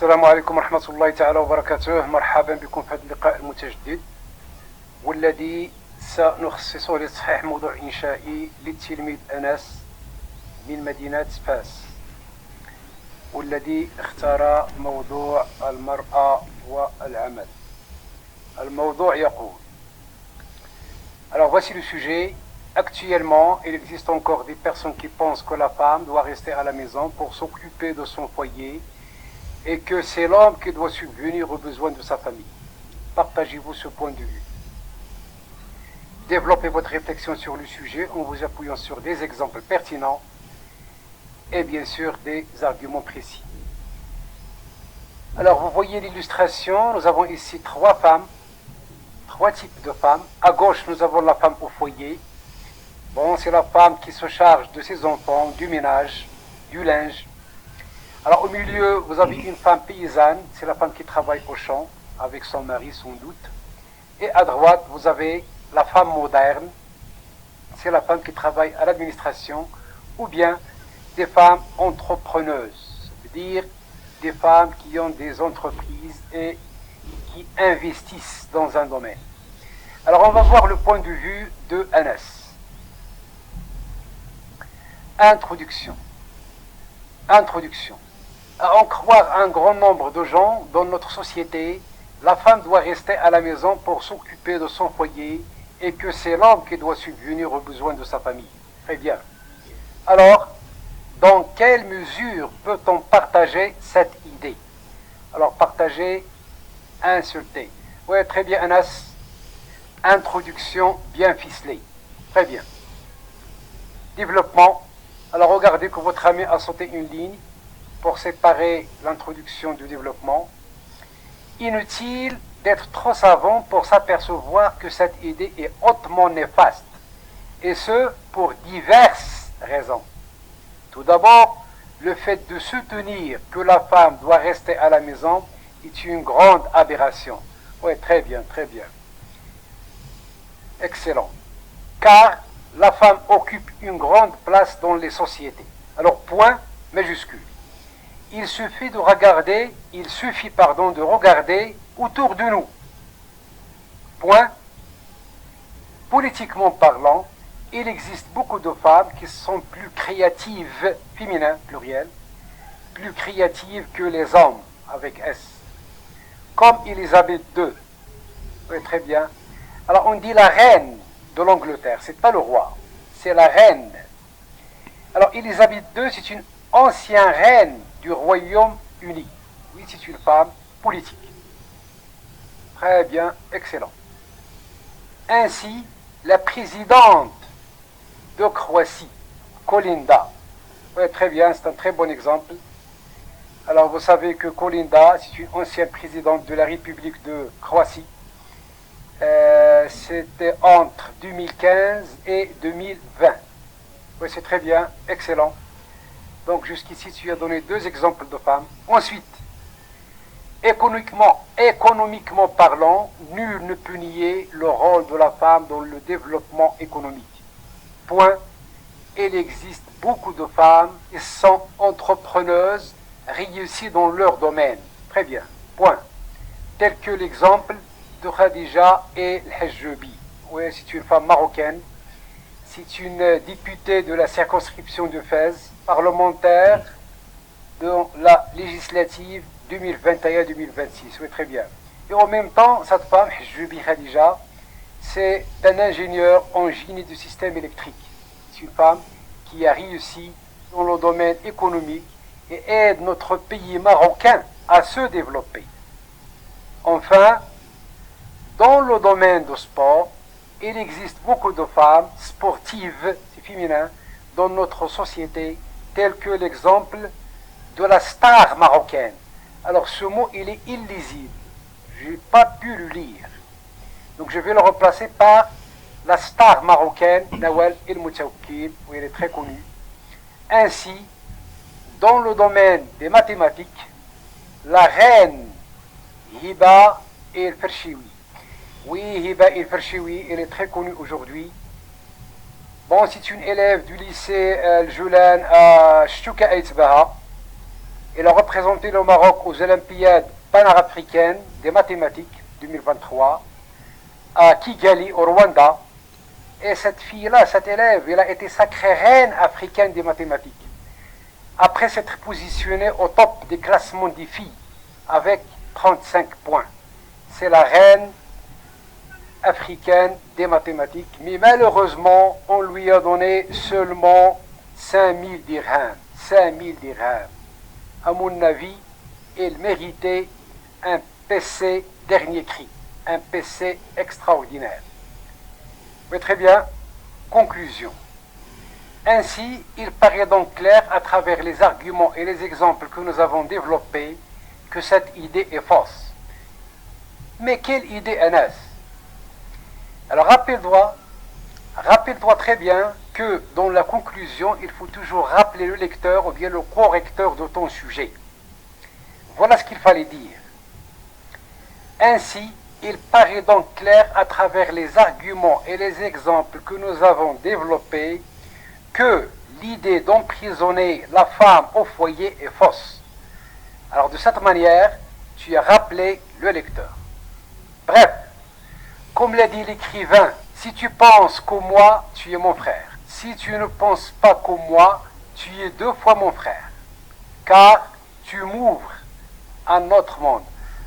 السلام عليكم ورحمة الله تعالى وبركاته. مرحبا بكم في هذا اللقاء المتجدد والذي سنخصصه لتصحيح موضوع إنشائي للتلميذ أنس من مدينة فاس، والذي اختار موضوع المرأة والعمل. الموضوع يقول: Alors voici le sujet. Actuellement, il existe encore des personnes qui pensent que la femme doit rester à la maison pour s'occuper de son foyer et que c'est l'homme qui doit subvenir aux besoins de sa famille. Partagez-vous ce point de vue. Développez votre réflexion sur le sujet en vous appuyant sur des exemples pertinents et bien sûr des arguments précis. Alors vous voyez l'illustration, nous avons ici trois types de femmes. À gauche, nous avons la femme au foyer. Bon, c'est la femme qui se charge de ses enfants, du ménage, du linge. Alors au milieu, vous avez une femme paysanne, c'est la femme qui travaille au champ, avec son mari sans doute. Et à droite, vous avez la femme moderne, c'est la femme qui travaille à l'administration, ou bien des femmes entrepreneuses, ça veut dire des femmes qui ont des entreprises et qui investissent dans un domaine. Alors on va voir le point de vue de Anas. Introduction. À en croire un grand nombre de gens dans notre société, la femme doit rester à la maison pour s'occuper de son foyer et que c'est l'homme qui doit subvenir aux besoins de sa famille. Très bien. Alors, dans quelle mesure peut-on partager cette idée? Alors, partager, insulter. Oui, très bien, Anas. Introduction bien ficelée. Très bien. Développement. Alors regardez que votre ami a sauté une ligne pour séparer l'introduction du développement. Inutile d'être trop savant pour s'apercevoir que cette idée est hautement néfaste, et ce pour diverses raisons. Tout d'abord, le fait de soutenir que la femme doit rester à la maison est une grande aberration. Oui, très bien. Excellent. Car la femme occupe une grande place dans les sociétés. Alors, point majuscule. Il suffit de regarder autour de nous. Point. Politiquement parlant, il existe beaucoup de femmes qui sont plus créatives, féminin, pluriel, plus créatives que les hommes, avec S. Comme Elisabeth II. Oui, très bien. Alors, on dit la reine de l'Angleterre, c'est pas le roi, c'est la reine. Alors, Elisabeth II, c'est une ancienne reine du Royaume-Uni. Oui, c'est une femme politique. Très bien, excellent. Ainsi, la présidente de Croatie, Kolinda. Oui, très bien, c'est un très bon exemple. Alors, vous savez que Kolinda, c'est une ancienne présidente de la République de Croatie. C'était entre 2015 et 2020. Oui, c'est très bien, excellent. Donc jusqu'ici, tu as donné deux exemples de femmes. Ensuite, économiquement parlant, nul ne peut nier le rôle de la femme dans le développement économique. Point. Il existe beaucoup de femmes qui sont entrepreneuses, réussies dans leur domaine. Très bien. Point. Tel que l'exemple de Khadija et Al-Hajjabi. Oui, c'est une femme marocaine. C'est une députée de la circonscription de Fès, parlementaire de la législative 2021-2026. Oui, très bien. Et en même temps, cette femme, Hajjabi Khadija, c'est un ingénieur en génie du système électrique. C'est une femme qui a réussi dans le domaine économique et aide notre pays marocain à se développer. Enfin, dans le domaine du sport, il existe beaucoup de femmes sportives, c'est féminin, dans notre société, tel que l'exemple de la star marocaine. Alors ce mot, il est illisible. Je n'ai pas pu le lire. Donc je vais le remplacer par la star marocaine, Nawal El Moutaoukil, où elle est très connue. Ainsi, dans le domaine des mathématiques, la reine Hiba El Ferchiwi. Oui, Hiba El Ferchiwi, elle est très connue aujourd'hui. Bon, c'est une élève du lycée Al-Julan à Chouka Aïtbaha. Il a représenté le Maroc aux Olympiades panafricaines des mathématiques 2023 à Kigali, au Rwanda. Et cette fille-là, cet élève, elle a été sacrée reine africaine des mathématiques. Après s'être positionnée au top des classements des filles avec 35 points. C'est la reine africaine des mathématiques. Mais malheureusement, on lui a donné seulement 5000 dirhams. 5000 dirhams. À mon avis, elle méritait un PC dernier cri. Un PC extraordinaire. Mais très bien. Conclusion. Ainsi, il paraît donc clair à travers les arguments et les exemples que nous avons développés que cette idée est fausse. Mais quelle idée est-ce? Alors rappelle-toi très bien que dans la conclusion, il faut toujours rappeler le lecteur ou bien le correcteur de ton sujet. Voilà ce qu'il fallait dire. Ainsi, il paraît donc clair à travers les arguments et les exemples que nous avons développés que l'idée d'emprisonner la femme au foyer est fausse. Alors de cette manière, tu as rappelé le lecteur. Bref, comme l'a dit l'écrivain, si tu penses comme moi, tu es mon frère. Si tu ne penses pas comme moi, tu es 2 fois mon frère. Car tu m'ouvres à notre monde.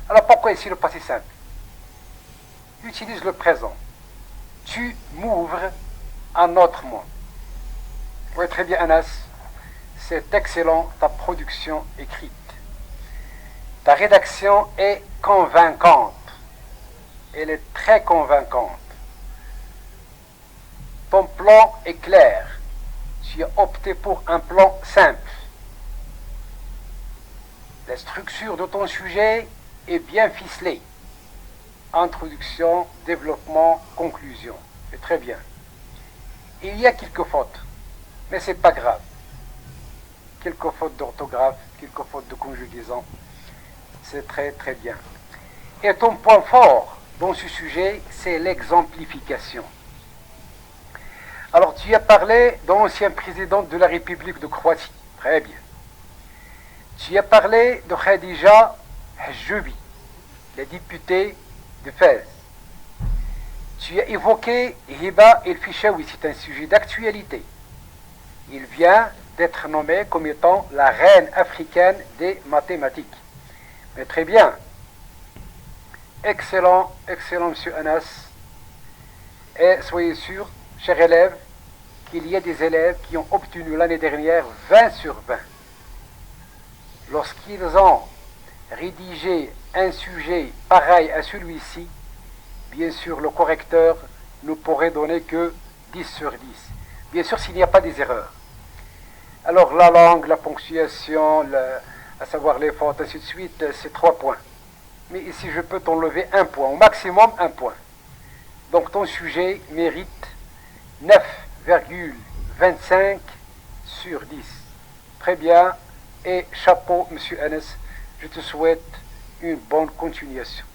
Alors pourquoi ici le passé simple? Utilise le présent. Tu m'ouvres à notre monde. Oui, très bien, Anas. C'est excellent, ta production écrite. Ta rédaction est convaincante. Elle est très convaincante. Ton plan est clair. Tu as opté pour un plan simple. La structure de ton sujet est bien ficelée. Introduction, développement, conclusion. C'est très bien. Il y a quelques fautes, mais ce n'est pas grave. Quelques fautes d'orthographe, quelques fautes de conjugaison. C'est très très bien. Et ton point fort dans ce sujet, c'est l'exemplification. Alors tu as parlé de l'ancien président de la République de Croatie. Très bien. Tu as parlé de Khadija Hajoubi, la députée de Fès. Tu as évoqué Hiba El Fichaoui, c'est un sujet d'actualité. Il vient d'être nommé comme étant la reine africaine des mathématiques. Mais très bien. Excellent, excellent, monsieur Anas. Et soyez sûr, chers élèves, qu'il y a des élèves qui ont obtenu l'année dernière 20 sur 20. Lorsqu'ils ont rédigé un sujet pareil à celui-ci, bien sûr, le correcteur ne pourrait donner que 10 sur 10. Bien sûr, s'il n'y a pas des erreurs. Alors, la langue, la ponctuation, à savoir les fautes, ainsi de suite, c'est 3 points. Mais ici, je peux t'enlever 1 point, au maximum 1 point. Donc, ton sujet mérite 9,25 sur 10. Très bien. Et chapeau, monsieur Anas, je te souhaite une bonne continuation.